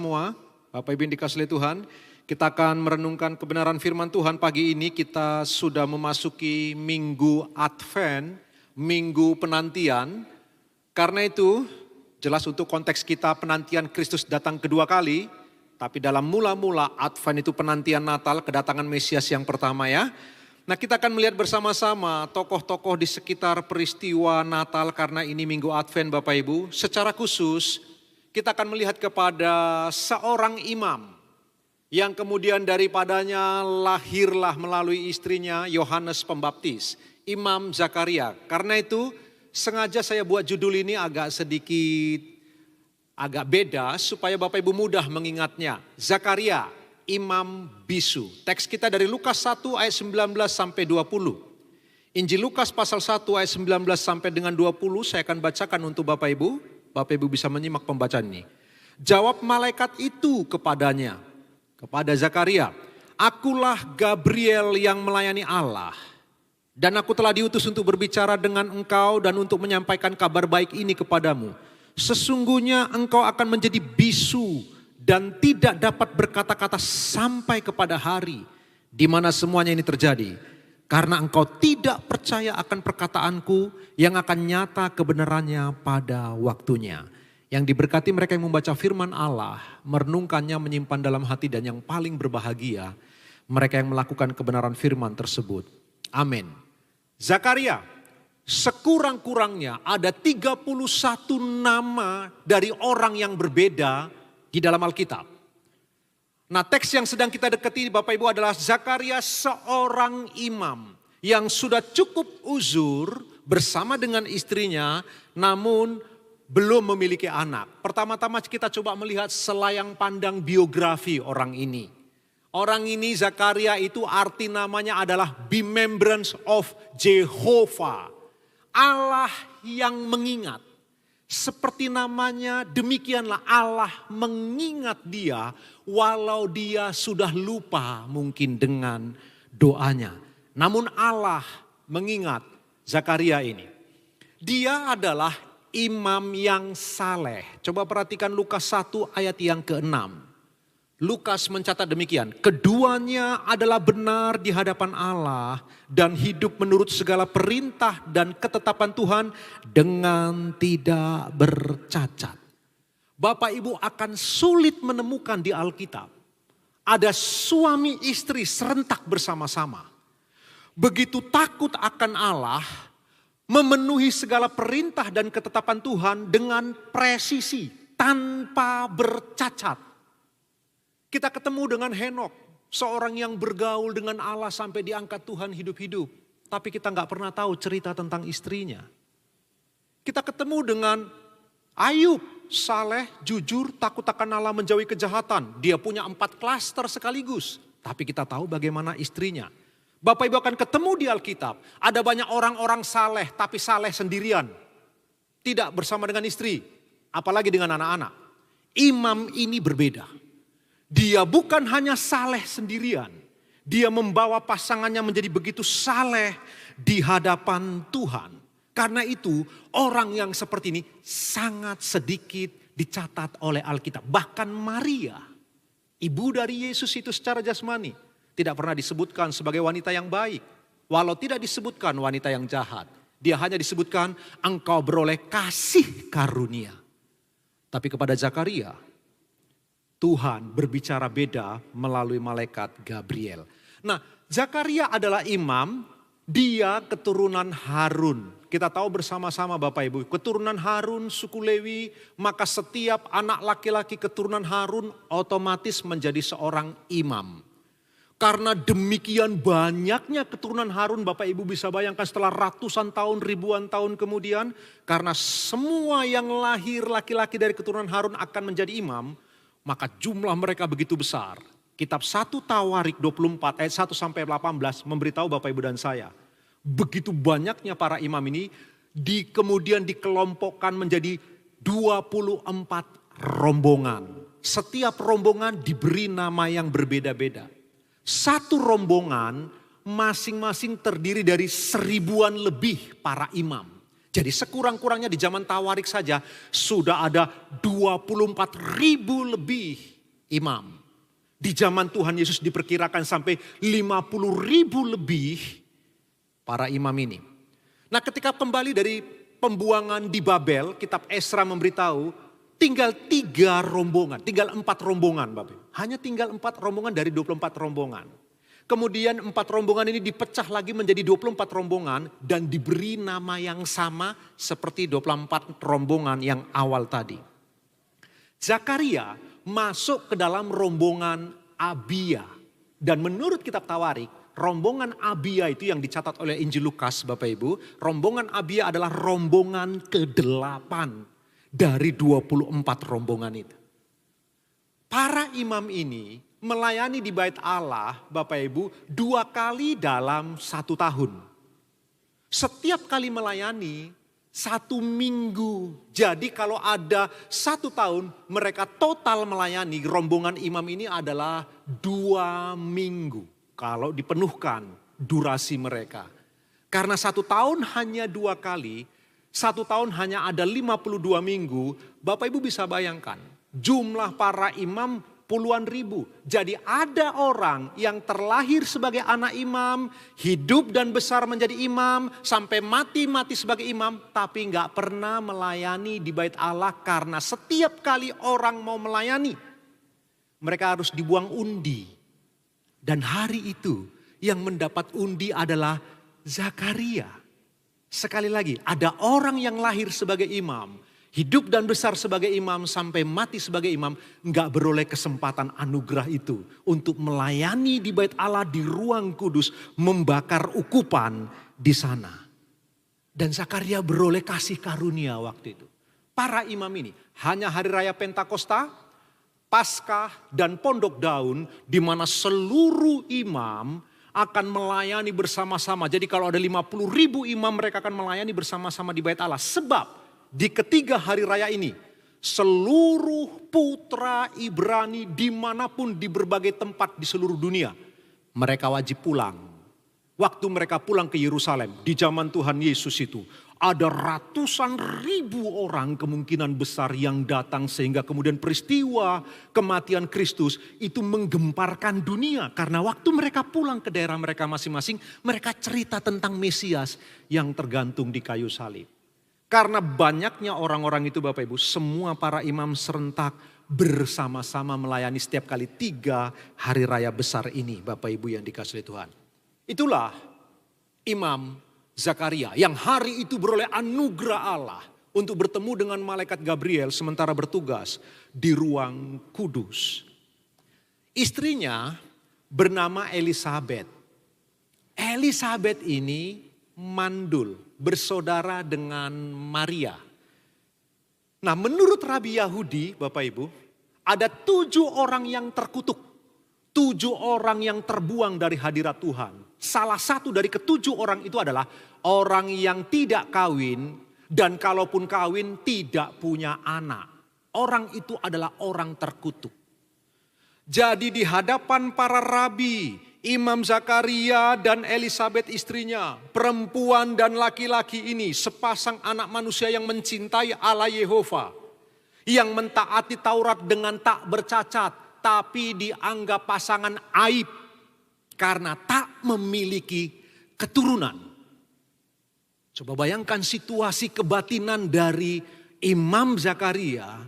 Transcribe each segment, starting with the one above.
Semua, Bapak Ibu yang dikasihi Tuhan, kita akan merenungkan kebenaran firman Tuhan pagi ini. Kita sudah memasuki minggu Advent, minggu penantian. Karena itu, jelas untuk konteks kita penantian Kristus datang kedua kali, tapi dalam mula-mula Advent itu penantian Natal, kedatangan Mesias yang pertama ya. Nah, kita akan melihat bersama-sama tokoh-tokoh di sekitar peristiwa Natal karena ini minggu Advent Bapak Ibu. Secara khusus, kita akan melihat kepada seorang imam yang kemudian daripadanya lahirlah melalui istrinya Yohanes Pembaptis, Imam Zakaria. Karena itu sengaja saya buat judul ini agak beda supaya Bapak Ibu mudah mengingatnya. Zakaria, Imam Bisu. Teks kita dari Lukas 1 ayat 19 sampai 20. Injil Lukas pasal 1 ayat 19 sampai dengan 20 saya akan bacakan untuk Bapak Ibu. Bapak Ibu bisa menyimak pembacaan ini. Jawab malaikat itu kepadanya, kepada Zakaria, "Akulah Gabriel yang melayani Allah. Dan aku telah diutus untuk berbicara dengan engkau dan untuk menyampaikan kabar baik ini kepadamu. Sesungguhnya engkau akan menjadi bisu dan tidak dapat berkata-kata sampai kepada hari di mana semuanya ini terjadi. Karena engkau tidak percaya akan perkataanku yang akan nyata kebenarannya pada waktunya." Yang diberkati mereka yang membaca firman Allah, merenungkannya, menyimpan dalam hati, dan yang paling berbahagia mereka yang melakukan kebenaran firman tersebut. Amin. Zakaria, sekurang-kurangnya ada 31 nama dari orang yang berbeda di dalam Alkitab. Nah, teks yang sedang kita dekati Bapak Ibu adalah Zakaria, seorang imam yang sudah cukup uzur bersama dengan istrinya namun belum memiliki anak. Pertama-tama kita coba melihat selayang pandang biografi orang ini. Orang ini Zakaria itu arti namanya adalah Remembrance of Jehovah. Allah yang mengingat. Seperti namanya, demikianlah Allah mengingat dia walau dia sudah lupa mungkin dengan doanya. Namun Allah mengingat Zakaria ini. Dia adalah imam yang saleh. Coba perhatikan Lukas 1 ayat yang ke-6. Lukas mencatat demikian, "Keduanya adalah benar di hadapan Allah dan hidup menurut segala perintah dan ketetapan Tuhan dengan tidak bercacat." Bapak Ibu akan sulit menemukan di Alkitab ada suami istri serentak bersama-sama. Begitu takut akan Allah, memenuhi segala perintah dan ketetapan Tuhan dengan presisi tanpa bercacat. Kita ketemu dengan Henok, seorang yang bergaul dengan Allah sampai diangkat Tuhan hidup-hidup. Tapi kita gak pernah tahu cerita tentang istrinya. Kita ketemu dengan Ayub, saleh, jujur, takut akan Allah, menjauhi kejahatan. Dia punya 4 klaster sekaligus. Tapi kita tahu bagaimana istrinya. Bapak Ibu akan ketemu di Alkitab, ada banyak orang-orang saleh tapi saleh sendirian. Tidak bersama dengan istri, apalagi dengan anak-anak. Imam ini berbeda. Dia bukan hanya saleh sendirian. Dia membawa pasangannya menjadi begitu saleh di hadapan Tuhan. Karena itu orang yang seperti ini sangat sedikit dicatat oleh Alkitab. Bahkan Maria, ibu dari Yesus itu secara jasmani, tidak pernah disebutkan sebagai wanita yang baik. Walau tidak disebutkan wanita yang jahat. Dia hanya disebutkan engkau beroleh kasih karunia. Tapi kepada Zakaria, Tuhan berbicara beda melalui malaikat Gabriel. Nah, Zakaria adalah imam, dia keturunan Harun. Kita tahu bersama-sama Bapak Ibu, keturunan Harun, suku Lewi, maka setiap anak laki-laki keturunan Harun otomatis menjadi seorang imam. Karena demikian banyaknya keturunan Harun, Bapak Ibu bisa bayangkan setelah ratusan tahun, ribuan tahun kemudian, karena semua yang lahir laki-laki dari keturunan Harun akan menjadi imam, maka jumlah mereka begitu besar. Kitab 1 Tawarik 24 ayat 1 sampai 18 memberitahu Bapak Ibu dan saya, begitu banyaknya para imam ini kemudian dikelompokkan menjadi 24 rombongan. Setiap rombongan diberi nama yang berbeda-beda. Satu rombongan masing-masing terdiri dari 1000-an lebih para imam. Jadi sekurang-kurangnya di zaman Tawarik saja sudah ada 24.000 lebih imam. Di zaman Tuhan Yesus diperkirakan sampai 50.000 lebih para imam ini. Nah, ketika kembali dari pembuangan di Babel, kitab Esra memberitahu tinggal 3 rombongan, tinggal 4 rombongan Bapak. Hanya tinggal 4 rombongan dari 24 rombongan. Kemudian 4 rombongan ini dipecah lagi menjadi 24 rombongan dan diberi nama yang sama seperti 24 rombongan yang awal tadi. Zakaria masuk ke dalam rombongan Abia. Dan menurut kitab Tawarik, rombongan Abia itu yang dicatat oleh Injil Lukas Bapak Ibu. Rombongan Abia adalah rombongan ke-8 dari 24 rombongan itu. Para imam ini melayani di bait Allah Bapak Ibu 2 kali dalam 1 tahun. Setiap kali melayani 1 minggu. Jadi kalau ada 1 tahun mereka total melayani rombongan imam ini adalah 2 minggu. Kalau dipenuhkan durasi mereka. Karena 1 tahun hanya 2 kali, 1 tahun hanya ada 52 minggu, Bapak Ibu bisa bayangkan jumlah para imam puluhan ribu. Jadi ada orang yang terlahir sebagai anak imam, hidup dan besar menjadi imam, sampai mati sebagai imam, tapi gak pernah melayani di bait Allah karena setiap kali orang mau melayani, mereka harus dibuang undi. Dan hari itu yang mendapat undi adalah Zakaria. Sekali lagi, ada orang yang lahir sebagai imam, hidup dan besar sebagai imam, sampai mati sebagai imam, enggak beroleh kesempatan anugerah itu untuk melayani di bait Allah di ruang kudus, membakar ukupan di sana. Dan Zakaria beroleh kasih karunia waktu itu. Para imam ini hanya hari raya Pentakosta, Paskah dan Pondok Daun, di mana seluruh imam akan melayani bersama-sama. Jadi kalau ada 50.000 imam, mereka akan melayani bersama-sama di bait Allah. Sebab di ketiga hari raya ini, seluruh putra Ibrani dimanapun di berbagai tempat di seluruh dunia, mereka wajib pulang. Waktu mereka pulang ke Yerusalem di zaman Tuhan Yesus itu, ada ratusan ribu orang kemungkinan besar yang datang, sehingga kemudian peristiwa kematian Kristus itu menggemparkan dunia. Karena waktu mereka pulang ke daerah mereka masing-masing, mereka cerita tentang Mesias yang tergantung di kayu salib. Karena banyaknya orang-orang itu Bapak Ibu, semua para imam serentak bersama-sama melayani setiap kali 3 hari raya besar ini Bapak Ibu yang dikasihi Tuhan. Itulah Imam Zakaria yang hari itu beroleh anugerah Allah untuk bertemu dengan malaikat Gabriel sementara bertugas di ruang kudus. Istrinya bernama Elisabet. Elisabet ini mandul, bersaudara dengan Maria. Nah, menurut Rabi Yahudi, Bapak Ibu, ada 7 orang yang terkutuk. 7 orang yang terbuang dari hadirat Tuhan. Salah satu dari ke-7 orang itu adalah orang yang tidak kawin, dan kalaupun kawin tidak punya anak. Orang itu adalah orang terkutuk. Jadi di hadapan para rabi, Imam Zakaria dan Elisabet istrinya, perempuan dan laki-laki ini, sepasang anak manusia yang mencintai Allah Yehova, yang mentaati Taurat dengan tak bercacat, tapi dianggap pasangan aib karena tak memiliki keturunan. Coba bayangkan situasi kebatinan dari Imam Zakaria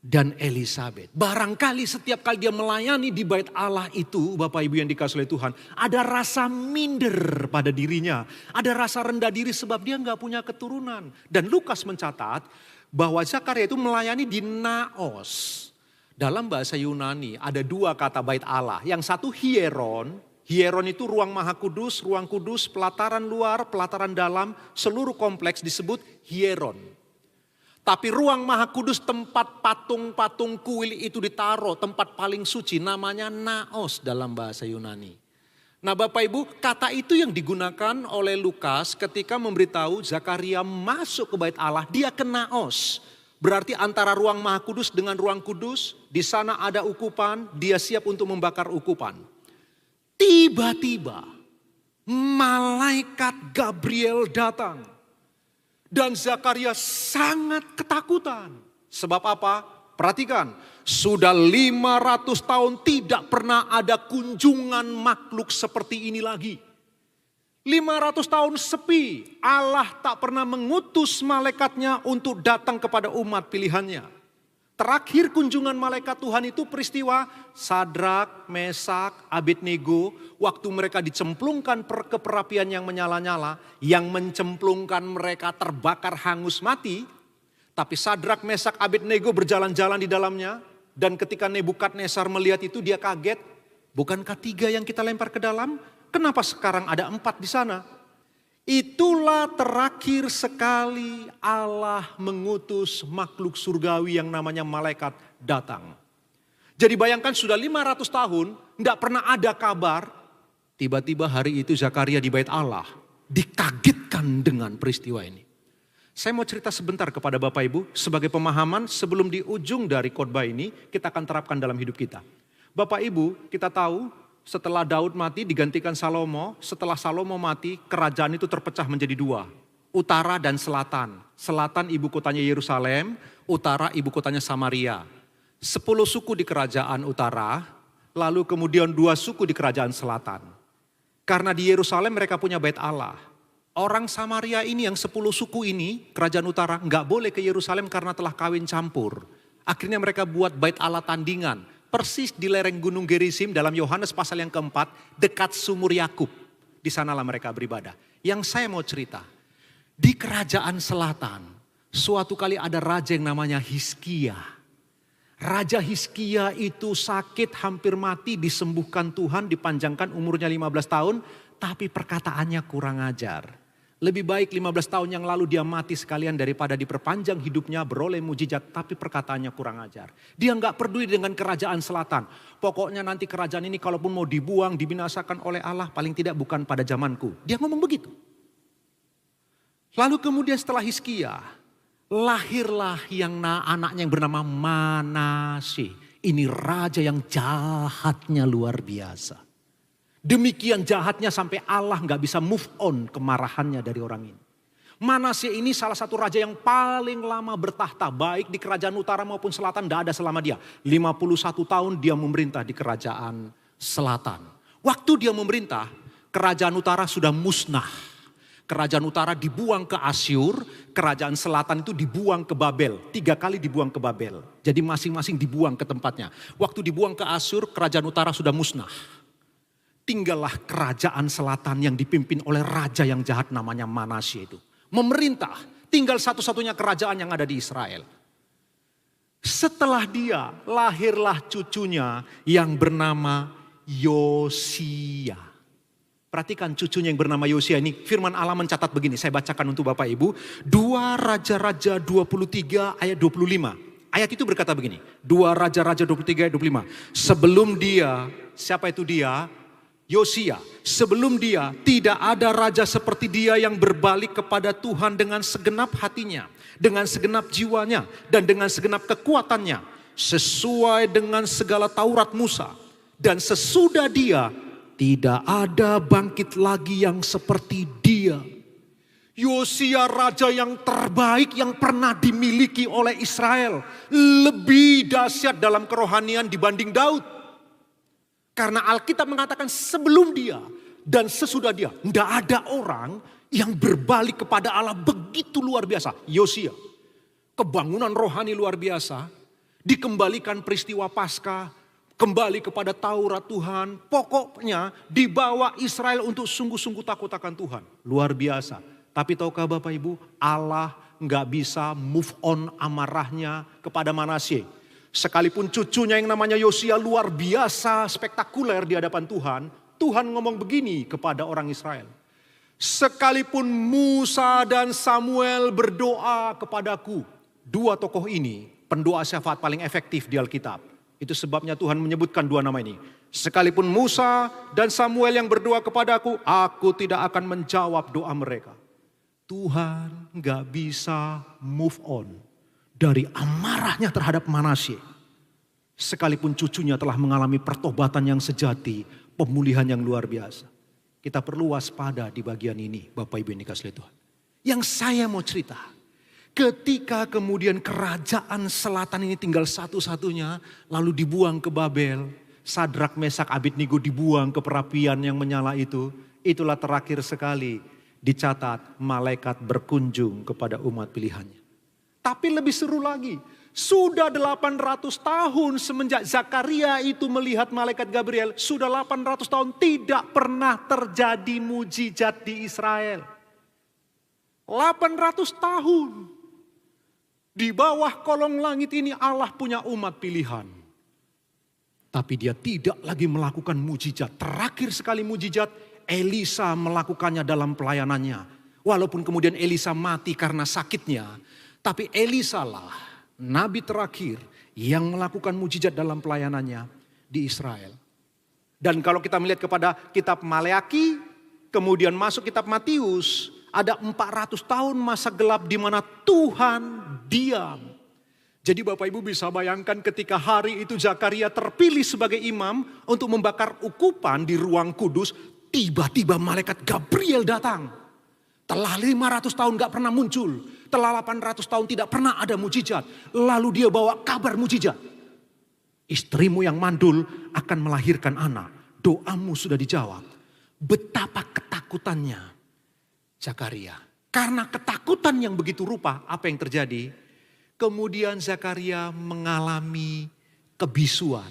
dan Elisabet. Barangkali setiap kali dia melayani di bait Allah itu, Bapak Ibu yang dikasihi oleh Tuhan, ada rasa minder pada dirinya. Ada rasa rendah diri sebab dia nggak punya keturunan. Dan Lukas mencatat bahwa Zakaria itu melayani di Naos. Dalam bahasa Yunani ada 2 kata bait Allah. Yang satu hieron. Hieron itu ruang maha kudus, ruang kudus, pelataran luar, pelataran dalam, seluruh kompleks disebut hieron. Tapi ruang maha kudus, tempat patung-patung kuil itu ditaruh, tempat paling suci, namanya naos dalam bahasa Yunani. Nah Bapak Ibu, kata itu yang digunakan oleh Lukas ketika memberitahu Zakaria masuk ke bait Allah, dia ke naos. Berarti antara ruang maha kudus dengan ruang kudus, di sana ada ukupan, dia siap untuk membakar ukupan. Tiba-tiba malaikat Gabriel datang Dan Zakaria sangat ketakutan. Sebab apa? Perhatikan, sudah 500 tahun tidak pernah ada kunjungan makhluk seperti ini lagi. 500 tahun sepi, Allah tak pernah mengutus malaikatnya untuk datang kepada umat pilihannya. Terakhir kunjungan malaikat Tuhan itu peristiwa Sadrak, Mesak, Abednego. Waktu mereka dicemplungkan ke perapian yang menyala-nyala. Yang mencemplungkan mereka terbakar hangus mati. Tapi Sadrak, Mesak, Abednego berjalan-jalan di dalamnya. Dan ketika Nebukadnezar melihat itu dia kaget. Bukankah 3 yang kita lempar ke dalam? Kenapa sekarang ada 4 di sana? Itulah terakhir sekali Allah mengutus makhluk surgawi yang namanya malaikat datang. Jadi bayangkan sudah 500 tahun, tidak pernah ada kabar. Tiba-tiba hari itu Zakaria di bait Allah dikagetkan dengan peristiwa ini. Saya mau cerita sebentar kepada Bapak Ibu sebagai pemahaman sebelum di ujung dari khotbah ini kita akan terapkan dalam hidup kita. Bapak Ibu, kita tahu setelah Daud mati digantikan Salomo. Setelah Salomo mati, kerajaan itu terpecah menjadi 2. Utara dan selatan. Selatan ibu kotanya Yerusalem, utara ibu kotanya Samaria. 10 suku di kerajaan utara, lalu kemudian 2 suku di kerajaan selatan. Karena di Yerusalem mereka punya bait Allah. Orang Samaria ini yang 10 suku ini, kerajaan utara, nggak boleh ke Yerusalem karena telah kawin campur. Akhirnya mereka buat bait Allah tandingan. Persis di lereng Gunung Gerizim dalam Yohanes pasal yang keempat, dekat sumur Yakub. Di sanalah mereka beribadah. Yang saya mau cerita, di kerajaan selatan, suatu kali ada raja yang namanya Hizkia. Raja Hizkia itu sakit hampir mati, disembuhkan Tuhan, dipanjangkan umurnya 15 tahun, tapi perkataannya kurang ajar. Lebih baik 15 tahun yang lalu dia mati sekalian daripada diperpanjang hidupnya beroleh mujizat tapi perkataannya kurang ajar. Dia nggak peduli dengan kerajaan selatan. Pokoknya nanti kerajaan ini kalaupun mau dibuang, dibinasakan oleh Allah paling tidak bukan pada zamanku. Dia ngomong begitu. Lalu kemudian setelah Hizkia, lahirlah anaknya yang bernama Manasye. Ini raja yang jahatnya luar biasa. Demikian jahatnya sampai Allah nggak bisa move on kemarahannya dari orang ini. Manasye ini salah satu raja yang paling lama bertahta. Baik di kerajaan utara maupun selatan tidak ada selama dia. 51 tahun dia memerintah di kerajaan selatan. Waktu dia memerintah, kerajaan utara sudah musnah. Kerajaan utara dibuang ke Asyur, kerajaan selatan itu dibuang ke Babel. 3 kali dibuang ke Babel. Jadi masing-masing dibuang ke tempatnya. Waktu dibuang ke Asyur, kerajaan utara sudah musnah. Tinggallah kerajaan selatan yang dipimpin oleh raja yang jahat namanya Manasye itu. Memerintah, tinggal satu-satunya kerajaan yang ada di Israel. Setelah dia, lahirlah cucunya yang bernama Yosia. Perhatikan cucunya yang bernama Yosia ini, firman Allah mencatat begini, saya bacakan untuk Bapak Ibu. 2 Raja-Raja 23 ayat 25. Ayat itu berkata begini, 2 Raja-Raja 23 ayat 25. Sebelum dia, siapa itu dia? Yosia, sebelum dia tidak ada raja seperti dia yang berbalik kepada Tuhan dengan segenap hatinya, dengan segenap jiwanya, dan dengan segenap kekuatannya, sesuai dengan segala Taurat Musa. Dan sesudah dia, tidak ada bangkit lagi yang seperti dia. Yosia raja yang terbaik yang pernah dimiliki oleh Israel, lebih dahsyat dalam kerohanian dibanding Daud. Karena Alkitab mengatakan sebelum dia dan sesudah dia, tidak ada orang yang berbalik kepada Allah begitu luar biasa. Yosia, kebangunan rohani luar biasa, dikembalikan peristiwa Paskah, kembali kepada Taurat Tuhan. Pokoknya dibawa Israel untuk sungguh-sungguh takut akan Tuhan. Luar biasa. Tapi tahukah Bapak Ibu, Allah nggak bisa move on amarahnya kepada Manasye. Sekalipun cucunya yang namanya Yosia luar biasa spektakuler di hadapan Tuhan. Tuhan ngomong begini kepada orang Israel. Sekalipun Musa dan Samuel berdoa kepadaku. 2 tokoh ini pendoa syafaat paling efektif di Alkitab. Itu sebabnya Tuhan menyebutkan 2 nama ini. Sekalipun Musa dan Samuel yang berdoa kepadaku, aku tidak akan menjawab doa mereka. Tuhan gak bisa move on dari amarahnya terhadap Manasye. Sekalipun cucunya telah mengalami pertobatan yang sejati, pemulihan yang luar biasa. Kita perlu waspada di bagian ini, Bapak Ibu yang dikasihi Tuhan. Yang saya mau cerita, ketika kemudian kerajaan selatan ini tinggal satu-satunya, lalu dibuang ke Babel, Sadrak, Mesak, Abednego dibuang ke perapian yang menyala itu, itulah terakhir sekali dicatat malaikat berkunjung kepada umat pilihannya. Tapi lebih seru lagi, sudah 800 tahun semenjak Zakaria itu melihat malaikat Gabriel, sudah 800 tahun tidak pernah terjadi mujizat di Israel. 800 tahun. Di bawah kolong langit ini Allah punya umat pilihan. Tapi dia tidak lagi melakukan mujizat. Terakhir sekali mujizat, Elisa melakukannya dalam pelayanannya. Walaupun kemudian Elisa mati karena sakitnya, tapi Elisa lah nabi terakhir yang melakukan mujizat dalam pelayanannya di Israel. Dan kalau kita melihat kepada kitab Maleaki, kemudian masuk kitab Matius, ada 400 tahun masa gelap di mana Tuhan diam. Jadi Bapak Ibu bisa bayangkan ketika hari itu Zakaria terpilih sebagai imam untuk membakar ukupan di ruang kudus, tiba-tiba malaikat Gabriel datang. Telah 500 tahun gak pernah muncul. Telah 800 tahun tidak pernah ada mujizat. Lalu dia bawa kabar mujizat. Istrimu yang mandul akan melahirkan anak. Doamu sudah dijawab. Betapa ketakutannya Zakaria. Karena ketakutan yang begitu rupa, apa yang terjadi? Kemudian Zakaria mengalami kebisuan.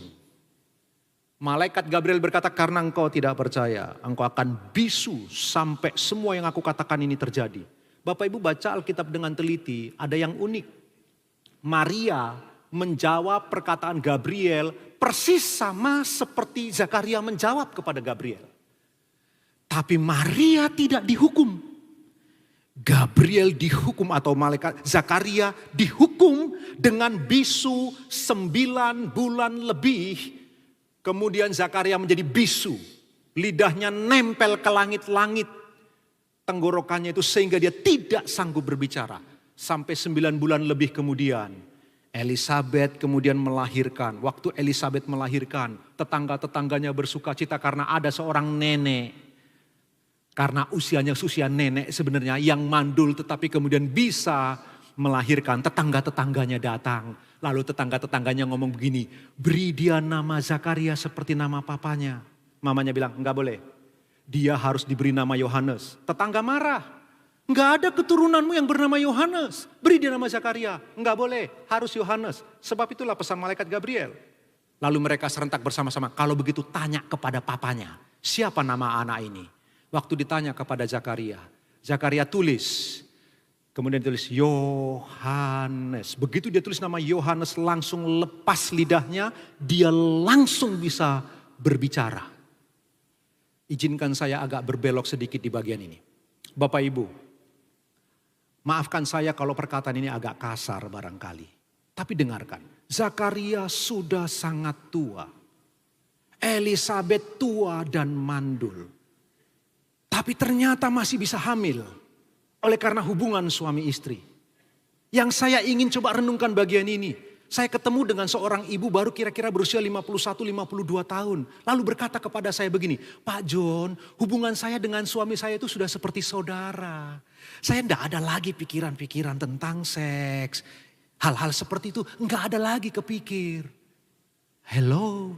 Malaikat Gabriel berkata, karena engkau tidak percaya, engkau akan bisu sampai semua yang aku katakan ini terjadi. Bapak Ibu baca Alkitab dengan teliti, ada yang unik. Maria menjawab perkataan Gabriel persis sama seperti Zakaria menjawab kepada Gabriel. Tapi Maria tidak dihukum. Gabriel dihukum atau malaikat Zakaria dihukum dengan bisu 9 bulan lebih. Kemudian Zakaria menjadi bisu. Lidahnya nempel ke langit-langit tenggorokannya itu sehingga dia tidak sanggup berbicara. Sampai 9 bulan lebih kemudian Elisabet kemudian melahirkan. Waktu Elisabet melahirkan, tetangga-tetangganya bersuka cita karena ada seorang nenek. Karena usianya usia nenek sebenarnya yang mandul tetapi kemudian bisa melahirkan. Tetangga-tetangganya datang. Lalu tetangga-tetangganya ngomong begini, beri dia nama Zakaria seperti nama papanya. Mamanya bilang, enggak boleh. Dia harus diberi nama Yohanes. Tetangga marah. Enggak ada keturunanmu yang bernama Yohanes. Beri dia nama Zakaria. Enggak boleh, harus Yohanes. Sebab itulah pesan malaikat Gabriel. Lalu mereka serentak bersama-sama, kalau begitu tanya kepada papanya. Siapa nama anak ini? Waktu ditanya kepada Zakaria. Zakaria tulis. Kemudian tulis Yohanes. Begitu dia tulis nama Yohanes langsung lepas lidahnya. Dia langsung bisa berbicara. Izinkan saya agak berbelok sedikit di bagian ini. Bapak Ibu. Maafkan saya kalau perkataan ini agak kasar barangkali. Tapi dengarkan. Zakaria sudah sangat tua. Elisabet tua dan mandul. Tapi ternyata masih bisa hamil. Oleh karena hubungan suami istri. Yang saya ingin coba renungkan bagian ini. Saya ketemu dengan seorang ibu baru kira-kira berusia 51-52 tahun. Lalu berkata kepada saya begini. Pak John, hubungan saya dengan suami saya itu sudah seperti saudara. Saya tidak ada lagi pikiran-pikiran tentang seks. Hal-hal seperti itu enggak ada lagi kepikir. Hello.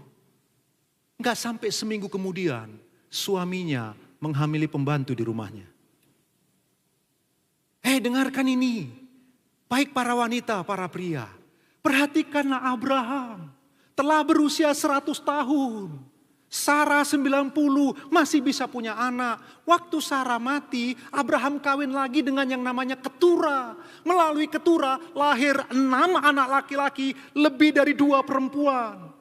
Enggak sampai seminggu kemudian suaminya menghamili pembantu di rumahnya. Dengarkan ini. Baik para wanita, para pria. Perhatikanlah Abraham. Telah berusia 100 tahun. Sarah 90 masih bisa punya anak. Waktu Sarah mati, Abraham kawin lagi dengan yang namanya Ketura. Melalui Ketura lahir 6 anak laki-laki, lebih dari 2 perempuan.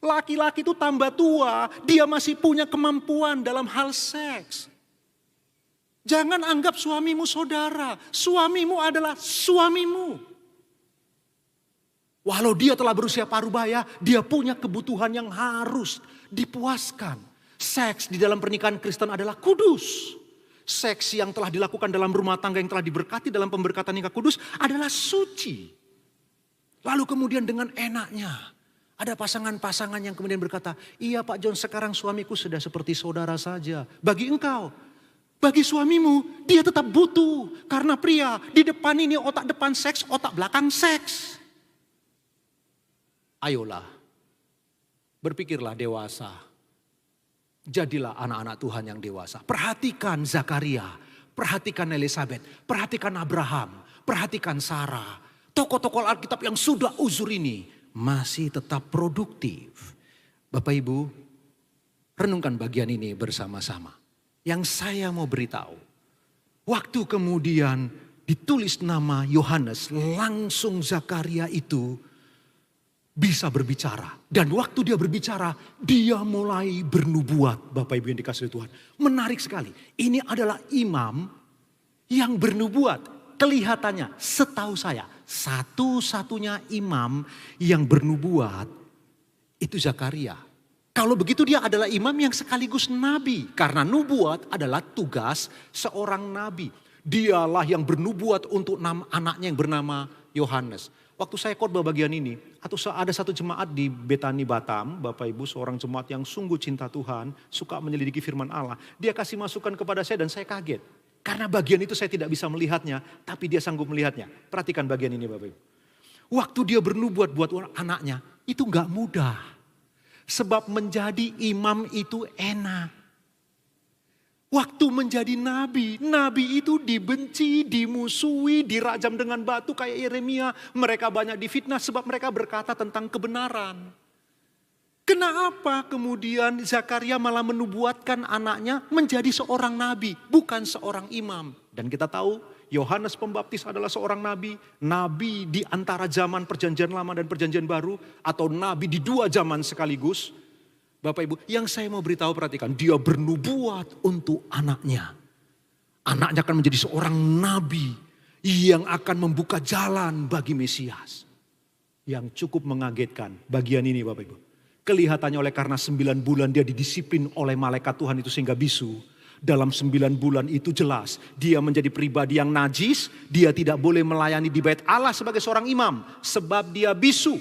Laki-laki itu tambah tua, dia masih punya kemampuan dalam hal seks. Jangan anggap suamimu saudara. Suamimu adalah suamimu. Walau dia telah berusia parubaya, dia punya kebutuhan yang harus dipuaskan. Seks di dalam pernikahan Kristen adalah kudus. Seks yang telah dilakukan dalam rumah tangga yang telah diberkati dalam pemberkatan nikah kudus adalah suci. Lalu kemudian dengan enaknya ada pasangan-pasangan yang kemudian berkata, iya Pak John sekarang suamiku sudah seperti saudara saja. Bagi engkau, Bagi suamimu, dia tetap butuh. Karena pria, di depan ini otak depan seks, otak belakang seks. Ayolah, berpikirlah dewasa. Jadilah anak-anak Tuhan yang dewasa. Perhatikan Zakaria, perhatikan Elizabeth, perhatikan Abraham, perhatikan Sarah. Tokoh-tokoh Alkitab yang sudah uzur ini masih tetap produktif. Bapak Ibu, renungkan bagian ini bersama-sama. Yang saya mau beritahu, waktu kemudian ditulis nama Yohanes, langsung Zakaria itu bisa berbicara. Dan waktu dia berbicara, dia mulai bernubuat. Bapak Ibu yang dikasihi Tuhan. Menarik sekali. Ini adalah imam yang bernubuat. Kelihatannya setahu saya, satu-satunya imam yang bernubuat itu Zakaria. Kalau begitu dia adalah imam yang sekaligus nabi. Karena nubuat adalah tugas seorang nabi. Dialah yang bernubuat untuk anaknya yang bernama Yohanes. Waktu saya khotbah bagian ini, atau ada satu jemaat di Betani Batam, Bapak Ibu, seorang jemaat yang sungguh cinta Tuhan, suka menyelidiki firman Allah. Dia kasih masukan kepada saya dan saya kaget. Karena bagian itu saya tidak bisa melihatnya, tapi dia sanggup melihatnya. Perhatikan bagian ini Bapak Ibu. Waktu dia bernubuat buat anaknya, itu gak mudah. Sebab menjadi imam itu enak. Waktu menjadi nabi, nabi itu dibenci, dimusuhi, dirajam dengan batu kayak Yeremia. Mereka banyak difitnah sebab mereka berkata tentang kebenaran. Kenapa kemudian Zakaria malah menubuatkan anaknya menjadi seorang nabi, bukan seorang imam? Dan kita tahu Yohanes Pembaptis adalah seorang nabi. Nabi di antara zaman perjanjian lama dan perjanjian baru. Atau nabi di dua zaman sekaligus. Bapak Ibu, yang saya mau beritahu perhatikan, dia bernubuat untuk anaknya. Anaknya akan menjadi seorang nabi yang akan membuka jalan bagi Mesias. Yang cukup mengagetkan bagian ini Bapak Ibu. Kelihatannya oleh karena 9 bulan dia didisiplin oleh malaikat Tuhan itu sehingga bisu. Dalam 9 bulan itu jelas dia menjadi pribadi yang najis. Dia tidak boleh melayani di bait Allah sebagai seorang imam sebab dia bisu.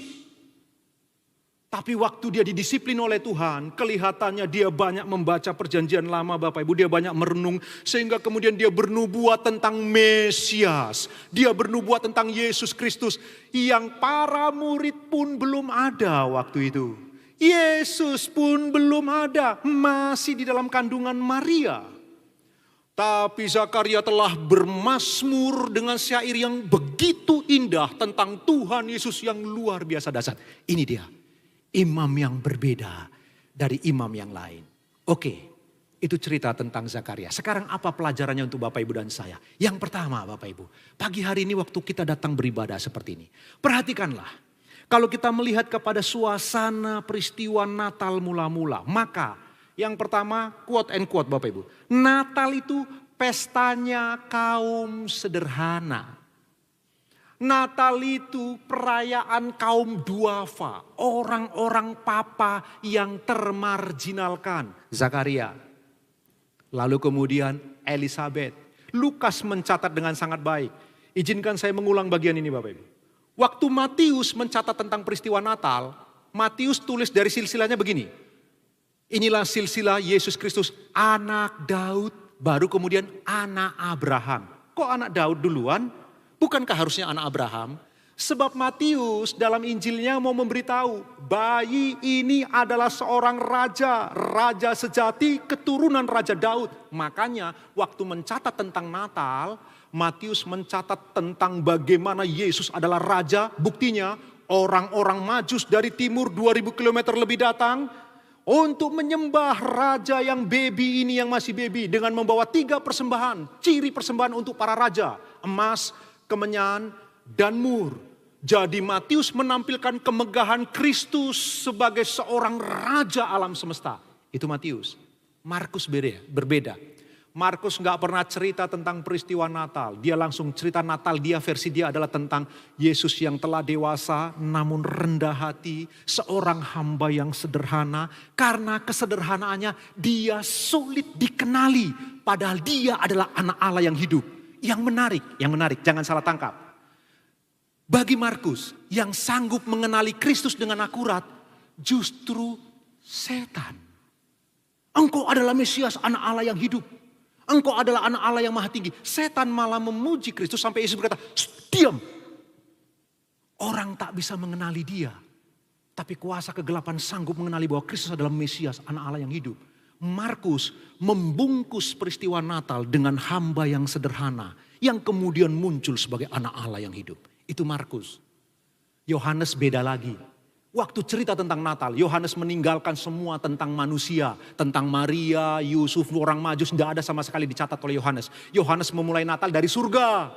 Tapi waktu dia didisiplin oleh Tuhan, kelihatannya dia banyak membaca perjanjian lama Bapak Ibu. Dia banyak merenung sehingga kemudian dia bernubuat tentang Mesias. Dia bernubuat tentang Yesus Kristus yang para murid pun belum ada waktu itu. Yesus pun belum ada, masih di dalam kandungan Maria. Tapi Zakaria telah bermazmur dengan syair yang begitu indah tentang Tuhan Yesus yang luar biasa dahsyat. Ini dia. Imam yang berbeda dari imam yang lain. Oke, itu cerita tentang Zakaria. Sekarang apa pelajarannya untuk Bapak Ibu dan saya? Yang pertama Bapak Ibu, pagi hari ini waktu kita datang beribadah seperti ini. Perhatikanlah, kalau kita melihat kepada suasana peristiwa Natal mula-mula. Maka yang pertama quote and quote Bapak Ibu. Natal itu pestanya kaum sederhana. Natal itu perayaan kaum duafa, orang-orang papa yang termarginalkan. Zakaria, lalu kemudian Elizabeth. Lukas mencatat dengan sangat baik. Izinkan saya mengulang bagian ini Bapak Ibu. Waktu Matius mencatat tentang peristiwa Natal, Matius tulis dari silsilahnya begini. Inilah silsilah Yesus Kristus, anak Daud, baru kemudian anak Abraham. Kok anak Daud duluan? Bukankah harusnya anak Abraham? Sebab Matius dalam Injilnya mau memberitahu, bayi ini adalah seorang raja, raja sejati keturunan Raja Daud. Makanya waktu mencatat tentang Natal, Matius mencatat tentang bagaimana Yesus adalah raja. Buktinya orang-orang Majus dari timur 2000 km lebih datang untuk menyembah raja yang baby ini, yang masih baby, dengan membawa 3 persembahan, ciri persembahan untuk para raja, emas, kemenyan, dan mur. Jadi Matius menampilkan kemegahan Kristus sebagai seorang raja alam semesta. Itu Matius. Markus berbeda. Markus gak pernah cerita tentang peristiwa Natal. Dia langsung cerita Natal, versi dia adalah tentang Yesus yang telah dewasa namun rendah hati. Seorang hamba yang sederhana. Karena kesederhanaannya dia sulit dikenali. Padahal dia adalah anak Allah yang hidup. Yang menarik, jangan salah tangkap. Bagi Markus yang sanggup mengenali Kristus dengan akurat, justru setan. Engkau adalah Mesias, anak Allah yang hidup. Engkau adalah anak Allah yang maha tinggi. Setan malah memuji Kristus sampai Yesus berkata, diam. Orang tak bisa mengenali dia. Tapi kuasa kegelapan sanggup mengenali bahwa Kristus adalah Mesias, anak Allah yang hidup. Markus membungkus peristiwa Natal dengan hamba yang sederhana. Yang kemudian muncul sebagai anak Allah yang hidup. Itu Markus. Yohanes beda lagi. Waktu cerita tentang Natal, Yohanes meninggalkan semua tentang manusia. Tentang Maria, Yusuf, orang Majus, tidak ada sama sekali dicatat oleh Yohanes. Yohanes memulai Natal dari surga.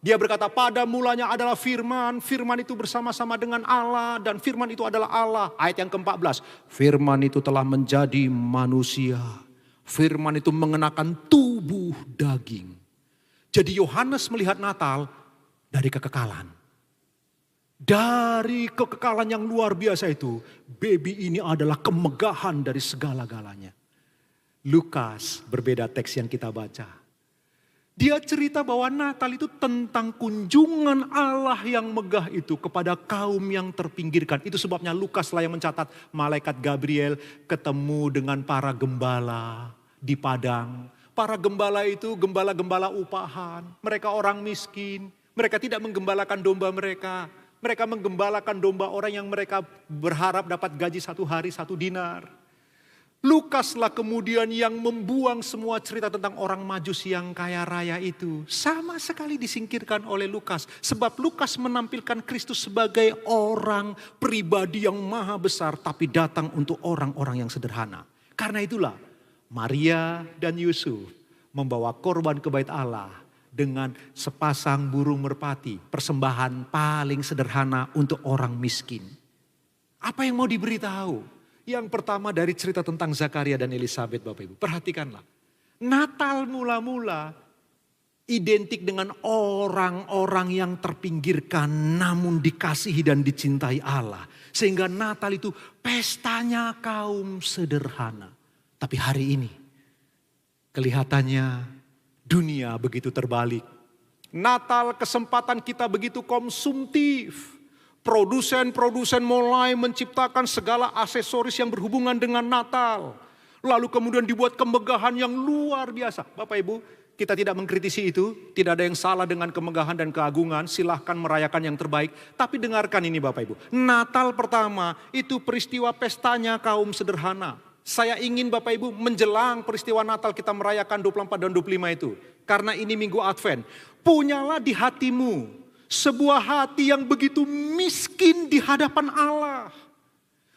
Dia berkata, pada mulanya adalah firman. Firman itu bersama-sama dengan Allah. Dan firman itu adalah Allah. Ayat yang ke-14. Firman itu telah menjadi manusia. Firman itu mengenakan tubuh daging. Jadi Yohanes melihat Natal dari kekekalan. Dari kekekalan yang luar biasa itu. Baby ini adalah kemegahan dari segala-galanya. Lukas berbeda teks yang kita baca. Dia cerita bahwa Natal itu tentang kunjungan Allah yang megah itu kepada kaum yang terpinggirkan. Itu sebabnya Lukas lah yang mencatat malaikat Gabriel ketemu dengan para gembala di padang. Para gembala itu gembala-gembala upahan. Mereka orang miskin. Mereka tidak menggembalakan domba mereka. Mereka menggembalakan domba orang yang mereka berharap dapat gaji 1 hari 1 dinar. Lukaslah kemudian yang membuang semua cerita tentang orang Majus yang kaya raya itu. Sama sekali disingkirkan oleh Lukas. Sebab Lukas menampilkan Kristus sebagai orang pribadi yang maha besar. Tapi datang untuk orang-orang yang sederhana. Karena itulah Maria dan Yusuf membawa korban ke bait Allah. Dengan sepasang burung merpati. Persembahan paling sederhana untuk orang miskin. Apa yang mau diberitahu? Yang pertama dari cerita tentang Zakaria dan Elisabet, Bapak Ibu. Perhatikanlah. Natal mula-mula identik dengan orang-orang yang terpinggirkan namun dikasihi dan dicintai Allah. Sehingga Natal itu pestanya kaum sederhana. Tapi hari ini kelihatannya dunia begitu terbalik. Natal kesempatan kita begitu konsumtif. Produsen-produsen mulai menciptakan segala aksesoris yang berhubungan dengan Natal. Lalu kemudian dibuat kemegahan yang luar biasa. Bapak Ibu, kita tidak mengkritisi itu. Tidak ada yang salah dengan kemegahan dan keagungan. Silahkan merayakan yang terbaik. Tapi dengarkan ini Bapak Ibu. Natal pertama itu peristiwa pestanya kaum sederhana. Saya ingin Bapak Ibu menjelang peristiwa Natal kita merayakan 24 dan 25 itu. Karena ini Minggu Advent. Punyalah di hatimu sebuah hati yang begitu miskin di hadapan Allah.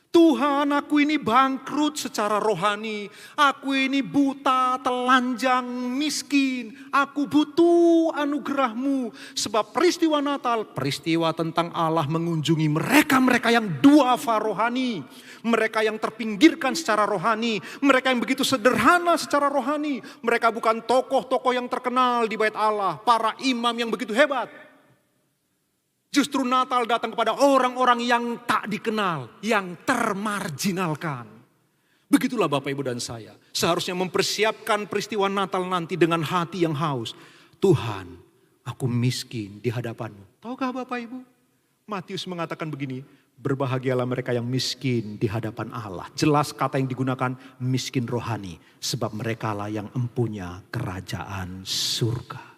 Tuhan, aku ini bangkrut secara rohani. Aku ini buta, telanjang, miskin. Aku butuh anugerah-Mu. Sebab peristiwa Natal, peristiwa tentang Allah mengunjungi mereka-mereka yang duafa rohani. Mereka yang terpinggirkan secara rohani. Mereka yang begitu sederhana secara rohani. Mereka bukan tokoh-tokoh yang terkenal di bait Allah. Para imam yang begitu hebat. Justru Natal datang kepada orang-orang yang tak dikenal, yang termarginalkan. Begitulah Bapak Ibu dan saya. Seharusnya mempersiapkan peristiwa Natal nanti dengan hati yang haus. Tuhan, aku miskin di hadapan-Mu. Tahukah Bapak Ibu? Matius mengatakan begini, berbahagialah mereka yang miskin di hadapan Allah. Jelas kata yang digunakan miskin rohani. Sebab merekalah yang empunya kerajaan surga.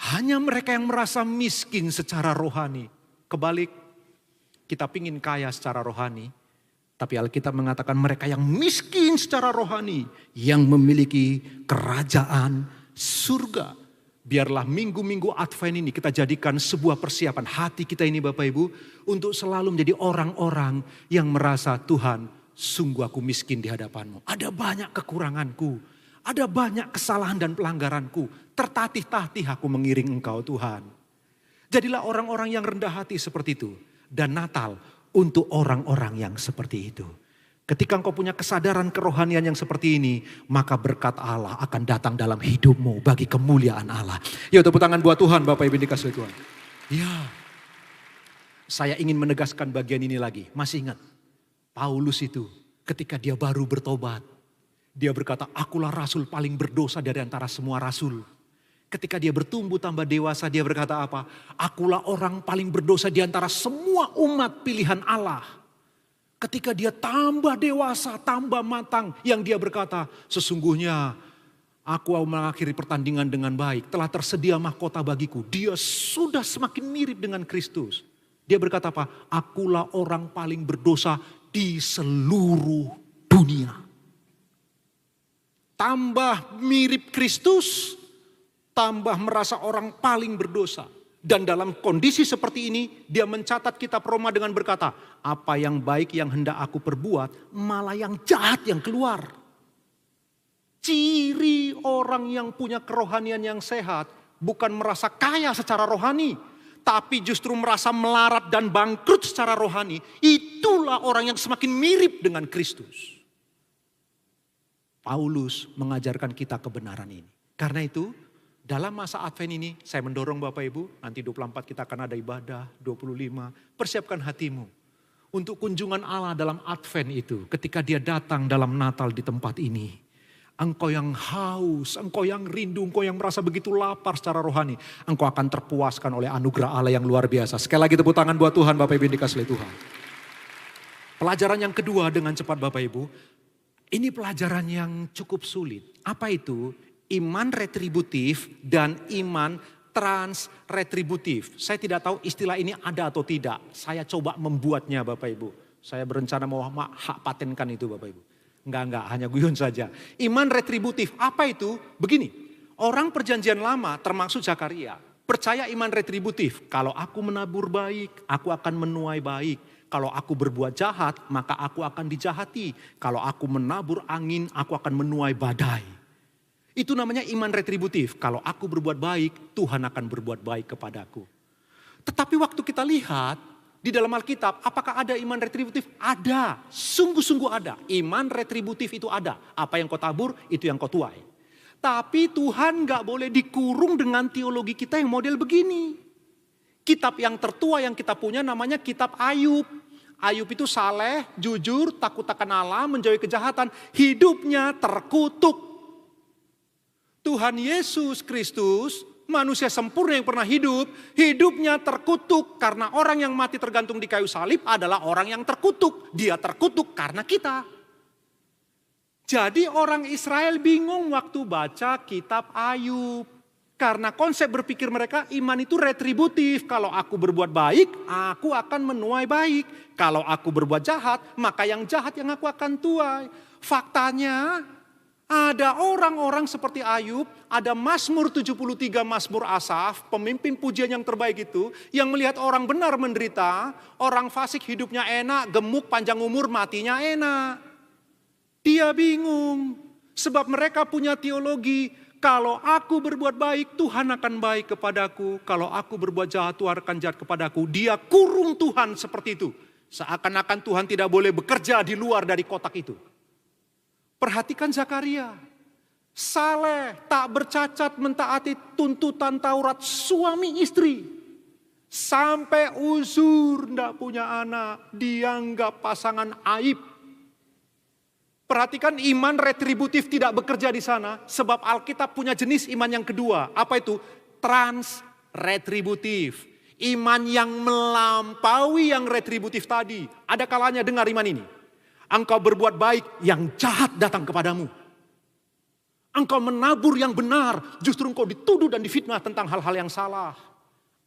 Hanya mereka yang merasa miskin secara rohani. Kebalik, kita pingin kaya secara rohani. Tapi Alkitab mengatakan mereka yang miskin secara rohani. Yang memiliki kerajaan surga. Biarlah minggu-minggu Advent ini kita jadikan sebuah persiapan hati kita ini Bapak Ibu. Untuk selalu menjadi orang-orang yang merasa Tuhan sungguh aku miskin di hadapan-Mu. Ada banyak kekuranganku. Ada banyak kesalahan dan pelanggaranku. Tertatih-tatih aku mengiring Engkau Tuhan. Jadilah orang-orang yang rendah hati seperti itu. Dan Natal untuk orang-orang yang seperti itu. Ketika engkau punya kesadaran kerohanian yang seperti ini. Maka berkat Allah akan datang dalam hidupmu bagi kemuliaan Allah. Ya tepuk tangan buat Tuhan Bapak Ibu dikasih Tuhan. Ya. Saya ingin menegaskan bagian ini lagi. Masih ingat. Paulus itu ketika dia baru bertobat. Dia berkata, akulah rasul paling berdosa dari antara semua rasul. Ketika dia bertumbuh tambah dewasa, dia berkata apa? Akulah orang paling berdosa di antara semua umat pilihan Allah. Ketika dia tambah dewasa, tambah matang, yang dia berkata, sesungguhnya Aku mengakhiri pertandingan dengan baik. Telah tersedia mahkota bagiku. Dia sudah semakin mirip dengan Kristus. Dia berkata apa? Akulah orang paling berdosa di seluruh dunia. Tambah mirip Kristus, tambah merasa orang paling berdosa. Dan dalam kondisi seperti ini, dia mencatat kitab Roma dengan berkata, apa yang baik yang hendak aku perbuat, malah yang jahat yang keluar. Ciri orang yang punya kerohanian yang sehat bukan merasa kaya secara rohani, tapi justru merasa melarat dan bangkrut secara rohani. Itulah orang yang semakin mirip dengan Kristus. Paulus mengajarkan kita kebenaran ini. Karena itu, dalam masa Advent ini, saya mendorong Bapak Ibu, nanti 24 kita akan ada ibadah, 25, persiapkan hatimu untuk kunjungan Allah dalam Advent itu. Ketika dia datang dalam Natal di tempat ini. Engkau yang haus, engkau yang rindu, engkau yang merasa begitu lapar secara rohani. Engkau akan terpuaskan oleh anugerah Allah yang luar biasa. Sekali lagi tepuk tangan buat Tuhan, Bapak Ibu yang dikasihi Tuhan. Pelajaran yang kedua dengan cepat Bapak Ibu. Ini pelajaran yang cukup sulit. Apa itu? Iman retributif dan iman transretributif. Saya tidak tahu istilah ini ada atau tidak. Saya coba membuatnya Bapak Ibu. Saya berencana mau hak patenkan itu Bapak Ibu. Enggak, hanya guyon saja. Iman retributif, apa itu? Begini, orang perjanjian lama termasuk Zakaria, percaya iman retributif. Kalau aku menabur baik, aku akan menuai baik. Kalau aku berbuat jahat, maka aku akan dijahati. Kalau aku menabur angin, aku akan menuai badai. Itu namanya iman retributif. Kalau aku berbuat baik, Tuhan akan berbuat baik kepadaku. Tetapi waktu kita lihat, di dalam Alkitab, apakah ada iman retributif? Ada, sungguh-sungguh ada. Iman retributif itu ada. Apa yang kau tabur, itu yang kau tuai. Tapi Tuhan gak boleh dikurung dengan teologi kita yang model begini. Kitab yang tertua yang kita punya namanya kitab Ayub. Ayub itu saleh, jujur, takut akan Allah, menjauhi kejahatan. Hidupnya terkutuk. Tuhan Yesus Kristus, manusia sempurna yang pernah hidup, hidupnya terkutuk karena orang yang mati tergantung di kayu salib adalah orang yang terkutuk. Dia terkutuk karena kita. Jadi orang Israel bingung waktu baca kitab Ayub. Karena konsep berpikir mereka iman itu retributif. Kalau aku berbuat baik, aku akan menuai baik. Kalau aku berbuat jahat, maka yang jahat yang aku akan tuai. Faktanya, ada orang-orang seperti Ayub, ada Mazmur 73, Mazmur Asaf, pemimpin pujian yang terbaik itu, yang melihat orang benar menderita, orang fasik hidupnya enak, gemuk, panjang umur, matinya enak. Dia bingung, sebab mereka punya teologi, kalau aku berbuat baik, Tuhan akan baik kepadaku. Kalau aku berbuat jahat, Tuhan akan jahat kepadaku. Dia kurung Tuhan seperti itu. Seakan-akan Tuhan tidak boleh bekerja di luar dari kotak itu. Perhatikan Zakaria, saleh, tak bercacat, mentaati tuntutan Taurat suami istri. Sampai uzur, tidak punya anak, dianggap pasangan aib. Perhatikan iman retributif tidak bekerja di sana, sebab Alkitab punya jenis iman yang kedua. Apa itu? Transretributif. Iman yang melampaui yang retributif tadi. Ada kalanya dengar iman ini. Engkau berbuat baik, yang jahat datang kepadamu. Engkau menabur yang benar, justru engkau dituduh dan difitnah tentang hal-hal yang salah.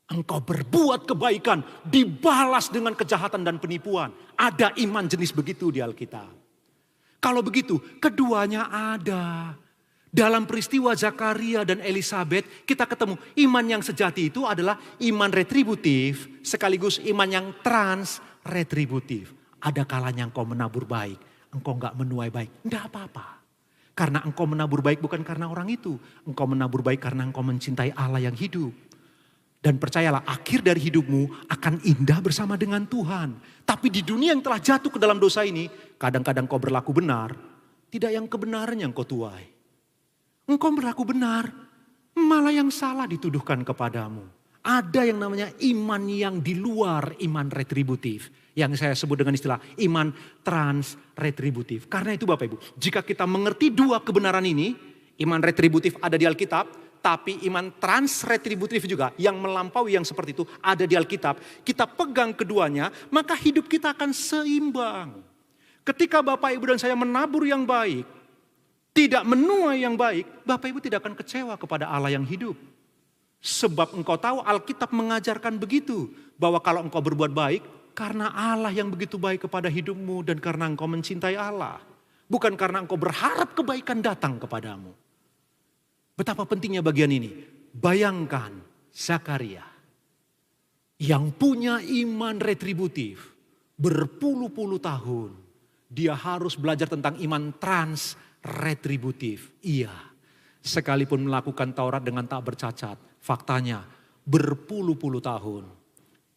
Engkau berbuat kebaikan, dibalas dengan kejahatan dan penipuan. Ada iman jenis begitu di Alkitab. Kalau begitu, keduanya ada. Dalam peristiwa Zakaria dan Elisabet, kita ketemu iman yang sejati itu adalah iman retributif, sekaligus iman yang transretributif. Ada kalanya engkau menabur baik, engkau enggak menuai baik. Enggak apa-apa. Karena engkau menabur baik bukan karena orang itu. Engkau menabur baik karena engkau mencintai Allah yang hidup. Dan percayalah akhir dari hidupmu akan indah bersama dengan Tuhan. Tapi di dunia yang telah jatuh ke dalam dosa ini, kadang-kadang kau berlaku benar. Tidak yang kebenaran yang kau tuai. Engkau berlaku benar, malah yang salah dituduhkan kepadamu. Ada yang namanya iman yang di luar iman retributif. Yang saya sebut dengan istilah iman transretributif. Karena itu Bapak Ibu, jika kita mengerti dua kebenaran ini, iman retributif ada di Alkitab, tapi iman transretributif juga yang melampaui yang seperti itu ada di Alkitab. Kita pegang keduanya, maka hidup kita akan seimbang. Ketika Bapak Ibu dan saya menabur yang baik, tidak menuai yang baik, Bapak Ibu tidak akan kecewa kepada Allah yang hidup. Sebab engkau tahu Alkitab mengajarkan begitu, bahwa kalau engkau berbuat baik, karena Allah yang begitu baik kepada hidupmu dan karena engkau mencintai Allah. Bukan karena engkau berharap kebaikan datang kepadamu. Betapa pentingnya bagian ini. Bayangkan Zakaria yang punya iman retributif berpuluh-puluh tahun. Dia harus belajar tentang iman trans-retributif. Iya, sekalipun melakukan Taurat dengan tak bercacat, faktanya berpuluh-puluh tahun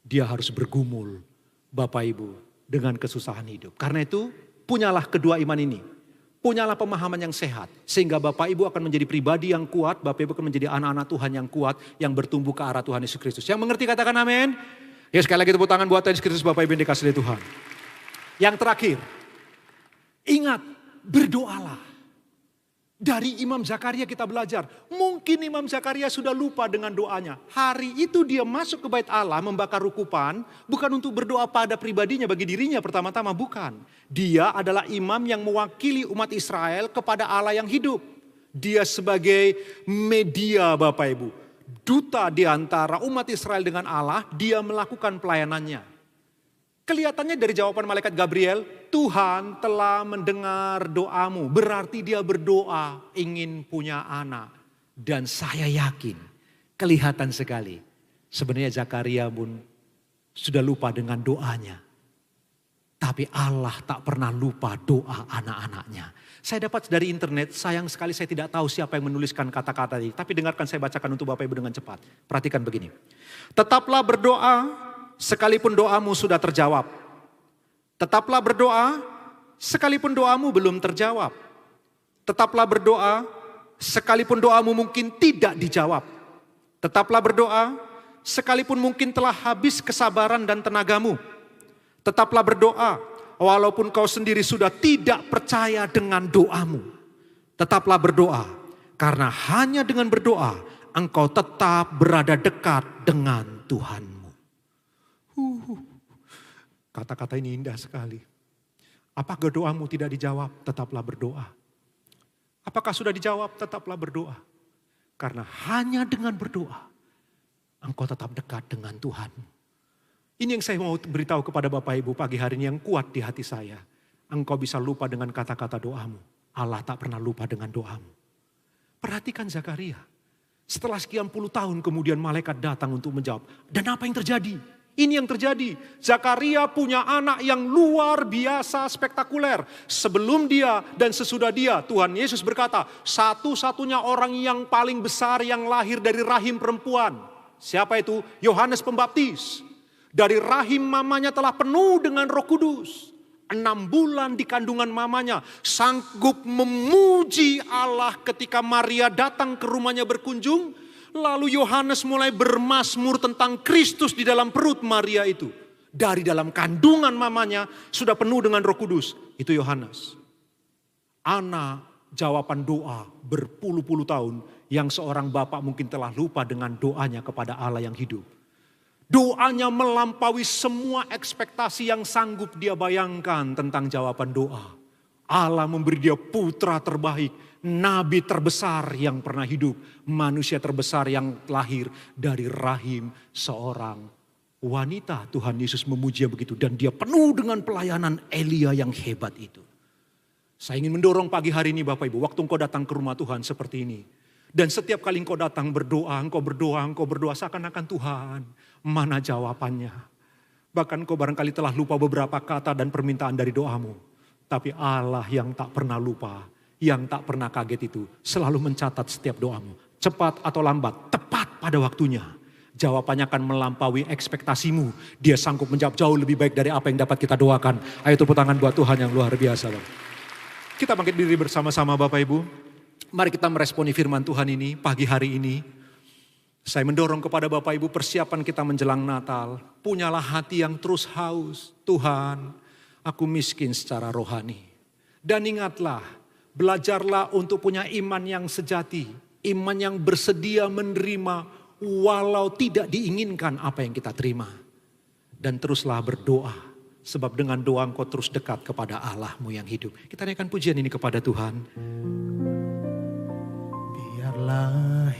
dia harus bergumul, Bapak Ibu, dengan kesusahan hidup. Karena itu, punyalah kedua iman ini. Punyalah pemahaman yang sehat. Sehingga Bapak Ibu akan menjadi pribadi yang kuat. Bapak Ibu akan menjadi anak-anak Tuhan yang kuat. Yang bertumbuh ke arah Tuhan Yesus Kristus. Yang mengerti katakan amin. Ya sekali lagi tepuk tangan buat Tuhan Yesus Kristus, Bapak Ibu yang dikasihi Tuhan. Yang terakhir. Ingat, berdoalah. Dari Imam Zakaria kita belajar. Mungkin Imam Zakaria sudah lupa dengan doanya. Hari itu dia masuk ke bait Allah membakar rukupan. Bukan untuk berdoa pada pribadinya bagi dirinya pertama-tama, bukan. Dia adalah imam yang mewakili umat Israel kepada Allah yang hidup. Dia sebagai media Bapak Ibu. Duta di antara umat Israel dengan Allah, dia melakukan pelayanannya. Kelihatannya dari jawaban malaikat Gabriel, Tuhan telah mendengar doamu. Berarti dia berdoa ingin punya anak. Dan saya yakin, kelihatan sekali. Sebenarnya Zakaria pun sudah lupa dengan doanya. Tapi Allah tak pernah lupa doa anak-anaknya. Saya dapat dari internet, sayang sekali saya tidak tahu siapa yang menuliskan kata-kata ini. Tapi dengarkan saya bacakan untuk Bapak Ibu dengan cepat. Perhatikan begini. Tetaplah berdoa sekalipun doamu sudah terjawab. Tetaplah berdoa sekalipun doamu belum terjawab. Tetaplah berdoa sekalipun doamu mungkin tidak dijawab. Tetaplah berdoa sekalipun mungkin telah habis kesabaran dan tenagamu. Tetaplah berdoa walaupun kau sendiri sudah tidak percaya dengan doamu. Tetaplah berdoa karena hanya dengan berdoa engkau tetap berada dekat dengan Tuhanmu. Kata-kata ini indah sekali. Apakah doamu tidak dijawab? Tetaplah berdoa. Apakah sudah dijawab? Tetaplah berdoa. Karena hanya dengan berdoa, engkau tetap dekat dengan Tuhan. Ini yang saya mau beritahu kepada Bapak Ibu pagi hari ini yang kuat di hati saya. Engkau bisa lupa dengan kata-kata doamu. Allah tak pernah lupa dengan doamu. Perhatikan Zakaria. Setelah sekian puluh tahun kemudian malaikat datang untuk menjawab. Dan apa yang terjadi? Ini yang terjadi. Zakaria punya anak yang luar biasa spektakuler. Sebelum dia dan sesudah dia, Tuhan Yesus berkata, satu-satunya orang yang paling besar yang lahir dari rahim perempuan. Siapa itu? Yohanes Pembaptis. Dari rahim mamanya telah penuh dengan Roh Kudus. 6 bulan di kandungan mamanya, sanggup memuji Allah ketika Maria datang ke rumahnya berkunjung. Lalu Yohanes mulai bermazmur tentang Kristus di dalam perut Maria itu. Dari dalam kandungan mamanya sudah penuh dengan Roh Kudus. Itu Yohanes. Anak jawaban doa berpuluh-puluh tahun yang seorang bapak mungkin telah lupa dengan doanya kepada Allah yang hidup. Doanya melampaui semua ekspektasi yang sanggup dia bayangkan tentang jawaban doa. Allah memberi dia putra terbaik, nabi terbesar yang pernah hidup, manusia terbesar yang lahir dari rahim seorang wanita. Tuhan Yesus memuji dia begitu dan dia penuh dengan pelayanan Elia yang hebat itu. Saya ingin mendorong pagi hari ini Bapak Ibu, waktu engkau datang ke rumah Tuhan seperti ini. Dan setiap kali engkau datang berdoa, engkau berdoa, seakan-akan Tuhan, mana jawabannya? Bahkan engkau barangkali telah lupa beberapa kata dan permintaan dari doamu. Tapi Allah yang tak pernah lupa, yang tak pernah kaget itu, selalu mencatat setiap doamu. Cepat atau lambat, tepat pada waktunya. Jawabannya akan melampaui ekspektasimu. Dia sanggup menjawab jauh lebih baik dari apa yang dapat kita doakan. Ayo tepuk tangan buat Tuhan yang luar biasa. Kita bangkit diri bersama-sama Bapak Ibu. Mari kita meresponi firman Tuhan ini pagi hari ini. Saya mendorong kepada Bapak Ibu persiapan kita menjelang Natal. Punyalah hati yang terus haus. Tuhan, aku miskin secara rohani. Dan ingatlah, belajarlah untuk punya iman yang sejati. Iman yang bersedia menerima walau tidak diinginkan apa yang kita terima. Dan teruslah berdoa. Sebab dengan doa engkau terus dekat kepada Allahmu yang hidup. Kita naikkan pujian ini kepada Tuhan. Biarlah